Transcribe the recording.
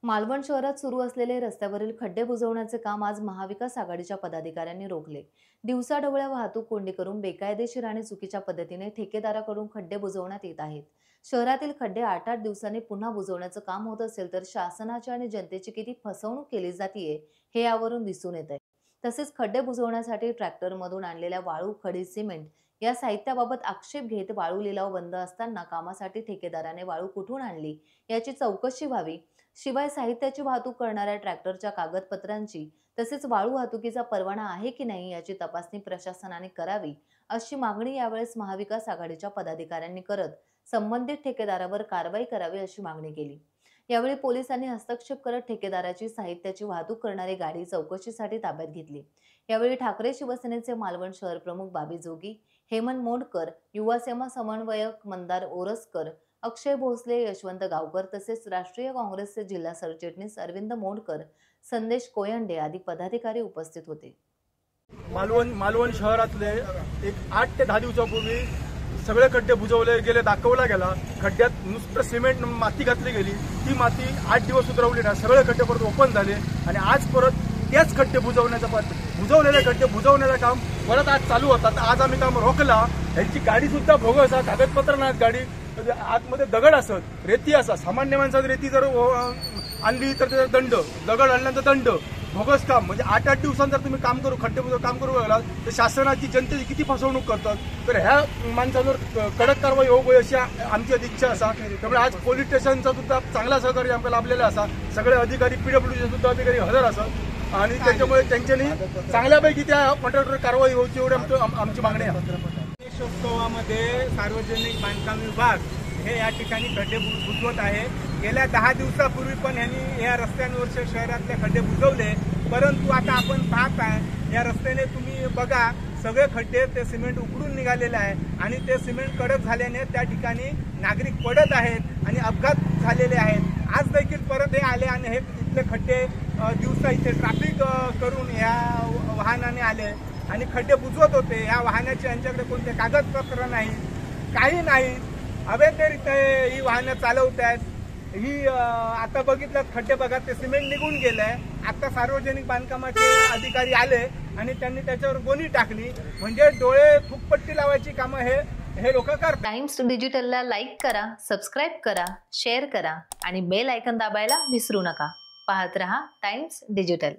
मालवण शहरात सुरू असलेले रस्त्यावरील खड्डे बुजवण्याचे काम आज महाविकास आघाडीच्या पदाधिकाऱ्यांनी रोखले। दिवसाढवळ्या वाहतूक कोंडी करून बेकायदेशीर आणि चुकीच्या पद्धतीने ठेकेदाराकडून खड्डे बुजवण्यात येत आहेत। शहरातील खड्डे 8-8 दिवसांनी पुन्हा बुजवण्याचं काम होत असेल तर शासनाची आणि जनतेची किती फसवणूक केली जातीये हे यावरून दिसून येत आहे। तसेच खड्डे बुजवण्यासाठी ट्रॅक्टरमधून आणलेल्या वाळू, खडी, सिमेंट या साहित्याबाबत आक्षेप घेत वाळू लिलाव बंद असताना कामासाठी ठेकेदाराने वाळू कुठून आणली याची चौकशी व्हावी। शिवाय साहित्याची वाहतूक करणाऱ्या ट्रॅक्टरच्या कागदपत्रांची तसेच वाळू वाहतुकीचा परवाना आहे की नाही याची तपासणी प्रशासनाने करावी, अशी मागणी यावेळेस महाविकास आघाडीच्या पदाधिकाऱ्यांनी करत संबंधित ठेकेदारावर कारवाई करावी अशी मागणी केली। यावेळी पोलिसांनी हस्तक्षेप करत ठेकेदाराची साहित्याची वाहतूक करणारी गाडी चौकशीसाठी ताब्यात घेतली। यावेळी ठाकरे शिवसेनेचे मालवण शहर प्रमुख बाबी जोगी, हेमंत मोंडकर, युवासेना समन्वयक मंदार ओरसकर, अक्षय भोसले, यशवंत गावकर तसेच राष्ट्रीय काँग्रेसचे जिल्हा सरचिटणीस अरविंद मोंडकर, संदेश कोयंडे आदी पदाधिकारी उपस्थित होते। मालवण शहरातले एक 8 ते 10 दिवसापूर्वी सगळे खड्डे बुजवले गेले, दाखवला गेला। खड्ड्यात नुसतं सिमेंट माती घातली गेली, ती माती 8 दिवस उतरवली ना, सगळे खड्डे परत ओपन झाले आणि आज परत तेच खड्डे बुजवलेले खड्डे बुजवण्याचं काम परत आज चालू होतात। आज आम्ही काम रोखला। यांची गाडी सुद्धा भोगस, कागदपत्र नाहीत, गाडी आतमध्ये दगड असत, रेती असत। सामान्य माणसात रेती जर आणली तर त्याचा दंड, दगड आणल्यानंतर दंड, भोगस काम। म्हणजे 8-8 दिवसांत जर तुम्ही खड्डे बुजवून काम करू लागलात तर शासनाची, जनतेची किती फसवणूक करतात। तर ह्या माणसावर कडक कारवाई होईल अशी आमची इच्छा असा। त्यामुळे आज पोलीस स्टेशनचा सुद्धा चांगला सहकार्य आम्हाला लाभलेला असा। सगळे अधिकारी, पीडब्ल्यूडीचे सुद्धा अधिकारी हजर असत आणि त्याच्यामुळे त्यांच्यानी चांगल्यापैकी त्या मॅटरवर कारवाई होती एवढी आमची मागणी आहे। गणेशोत्सवामध्ये सार्वजनिक बांधकाम विभाग हे या ठिकाणी खड्डे बुजवत आहे। गेल्या 10 दिवसापूर्वी पण यांनी या रस्त्यांवरचे शहरातले खड्डे बुजवले, परंतु आता आपण पाहत आहे या रस्त्याने तुम्ही बघा सगळे खड्डे ते सिमेंट उकडून निघालेले आहे आणि ते सिमेंट कडक झाल्याने त्या ठिकाणी नागरिक पडत आहेत आणि अपघात झालेले आहेत। आज देखील परत हे आले आणि हे इथले खड्डे दिवसा इथे ट्रॅफिक करून या वाहनाने आले आणि खड्डे बुजवत होते। या वाहनाचे यांच्याकडे कोणते कागदपत्र नाही, काही नाही, अवैधरित्या ही वाहनं चालवत आहेत। ही आता बघितलं खड्डे बघा, ते सिमेंट निघून गेलंय। आता सार्वजनिक बांधकामाचे अधिकारी आले आणि त्यांनी त्याच्यावर गोणी टाकली, म्हणजे डोळे फुकपट्टी लावायची कामं हे लोक करतात। टाइम्स डिजिटलला लाईक करा, सबस्क्राईब करा, शेअर करा आणि बेल आयकॉन दाबायला विसरू नका। पाहत रहा टाइम्स डिजिटल।